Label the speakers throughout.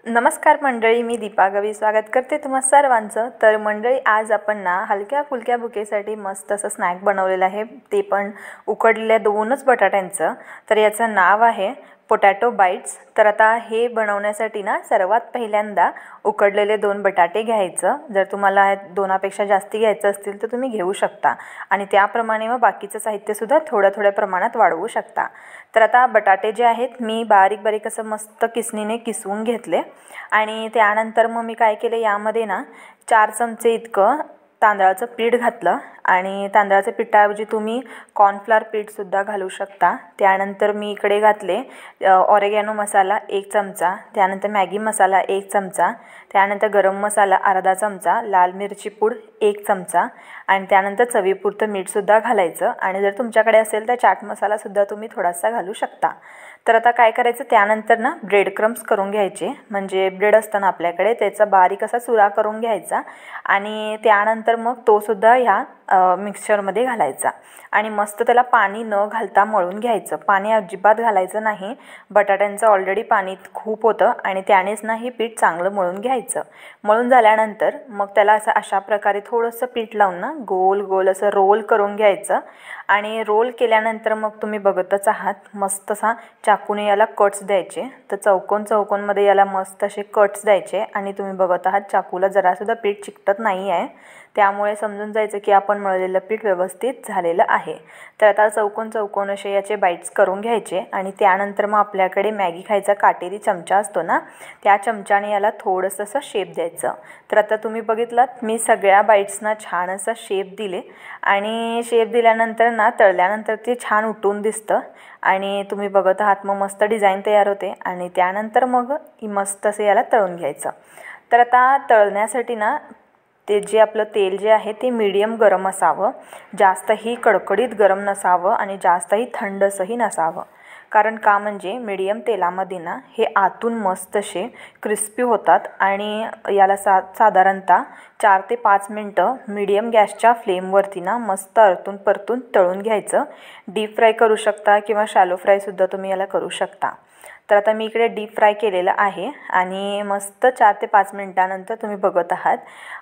Speaker 1: नमस्कार मंडळी, मी दीपा गवी स्वागत करते तुम्हा सर्वांचं। तर मंडळी, आज आपण ना हलक्या फुलक्या भुकेसाठी मस्त असं स्नॅक बनवलेलं आहे, ते पण उकडलेल्या 2च बटाट्यांचं। तर याचं नाव आहे पोटॅटो बाईट्स। तर आता हे बनवण्यासाठी ना सर्वात पहिल्यांदा उकडलेले 2 बटाटे घ्यायचं। जर तुम्हाला 2पेक्षा जास्त घ्यायचं असतील तर तुम्ही घेऊ शकता आणि त्याप्रमाणे मग बाकीचं साहित्य सुद्धा थोड्या प्रमाणात वाढवू शकता। तर आता बटाटे जे आहेत मी बारीक बारीक असं मस्त किसणीने किसवून घेतले आणि त्यानंतर मग मी काय केले, यामध्ये ना 4 चमचे इतकं तांदळाचं पीठ घातलं आणि तांदळाच्या पिठाऐवजी तुम्ही कॉर्नफ्लॉवर पीठसुद्धा घालू शकता। त्यानंतर मी इकडे घातले ऑरेगॅनो मसाला 1 चमचा, त्यानंतर मॅगी मसाला 1 चमचा, त्यानंतर गरम मसाला अर्धा चमचा, लाल मिरची पूड 1 चमचा आणि त्यानंतर चवीपुरतं मीठसुद्धा घालायचं आणि जर तुमच्याकडे असेल तर चाट मसालासुद्धा तुम्ही थोडासा घालू शकता। तर आता काय करायचं, त्यानंतर ना ब्रेड क्रम्स करून घ्यायचे, म्हणजे ब्रेड असताना आपल्याकडे त्याचा बारीक असा चुरा करून घ्यायचा आणि त्यानंतर मग तो सुद्धा ह्या मिक्सचरमध्ये घालायचा आणि मस्त त्याला पाणी न घालता मळून घ्यायचं। पाणी अजिबात घालायचं नाही, बटाट्यांचं ऑलरेडी पाणी खूप होतं आणि त्यानेच ना हे पीठ चांगलं मळून घ्यायचं। मळून झाल्यानंतर मग त्याला असं अशा प्रकारे थोडंसं पीठ लावून ना गोल गोल असं रोल करून घ्यायचं आणि रोल केल्यानंतर मग तुम्ही बघतच आहात मस्त असा चाकूने याला कट्स द्यायचे। तर चौकोनमध्ये याला मस्त असे कट्स द्यायचे आणि तुम्ही बघत आहात चाकूला जरासुद्धा पीठ चिकटत नाही आहे, त्यामुळे समजून जायचं की आपण मळलेलं पीठ व्यवस्थित झालेलं आहे। तर आता चौकोन असे याचे बाईट्स करून घ्यायचे आणि त्यानंतर मग आपल्याकडे मॅगी खायचा काटेरी चमचा असतो ना, त्या चमच्याने याला थोडंसं असं शेप द्यायचं। तर आता तुम्ही बघितलात मी सगळ्या बाईट्सना छान असा शेप दिले आणि शेप दिल्यानंतर ना तळल्यानंतर ते छान उठून दिसतं आणि तुम्ही बघत आहात मग मस्त डिझाईन तयार होते आणि त्यानंतर मग मस्त असं याला तळून घ्यायचं। तर आता तळण्यासाठी ना ते जे आपलं तेल जे आहे ते मीडियम गरम असावं, जास्तही कडकडीत गरम नसावं आणि जास्तही थंडसही नसावं। कारण का म्हणजे मीडियम तेलामध्ये ना हे आतून मस्त असे क्रिस्पी होतात आणि याला साधारणतः 4 ते 5 मिनटं मीडियम गॅसच्या फ्लेमवरती ना मस्त परतून तळून घ्यायचं। डीप फ्राय करू शकता किंवा शॅलो फ्रायसुद्धा तुम्ही याला करू शकता। तर आता मी इकडे डीप फ्राय केलेलं आहे आणि मस्त 4 ते 5 मिनटानंतर तुम्ही बघत आहात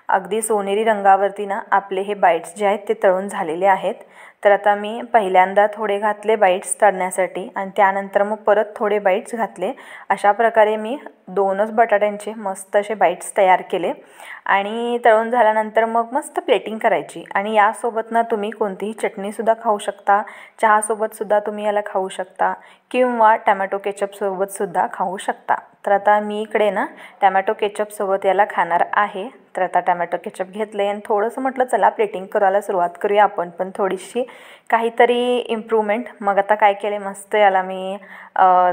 Speaker 1: अगदी सोनेरी रंगावरती ना आपले हे बाईट्स जे आहेत ते तळून झालेले आहेत। तर आता मी पहिल्यांदा थोडे घातले बाईट्स तळण्यासाठी आणि त्यानंतर मग परत थोडे बाईट्स घातले। अशा प्रकारे मी 2च बटाट्यांचे मस्त असे बाईट्स तयार केले आणि तळून झाल्यानंतर मग मस्त प्लेटिंग करायची आणि यासोबत ना तुम्ही कोणतीही चटणीसुद्धा खाऊ शकता, चहासोबतसुद्धा तुम्ही याला खाऊ शकता किंवा टॅमॅटो केचपसोबतसुद्धा खाऊ शकता। तर आता मी इकडे ना टॅमॅटो केचपसोबत याला खाणार आहे। तर आता टॅमॅटो केचप घेतले आणि थोडंसं म्हटलं चला प्लेटिंग करायला सुरुवात करूया आपण पण थोडीशी काहीतरी इम्प्रूव्हमेंट। मग आता काय केले, मस्त याला मी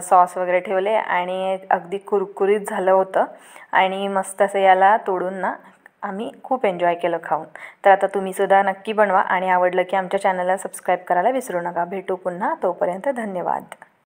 Speaker 1: सॉस वगैरे ठेवले आणि अगदी कुरकुरीत झालं होतं आणि मस्त असं याला तोडून ना आम्ही खूप एन्जॉय केलं खाऊन। तर आता तुम्हीसुद्धा नक्की बनवा आणि आवडलं की आमच्या चॅनलला सबस्क्राईब करायला विसरू नका। भेटू पुन्हा, तोपर्यंत धन्यवाद।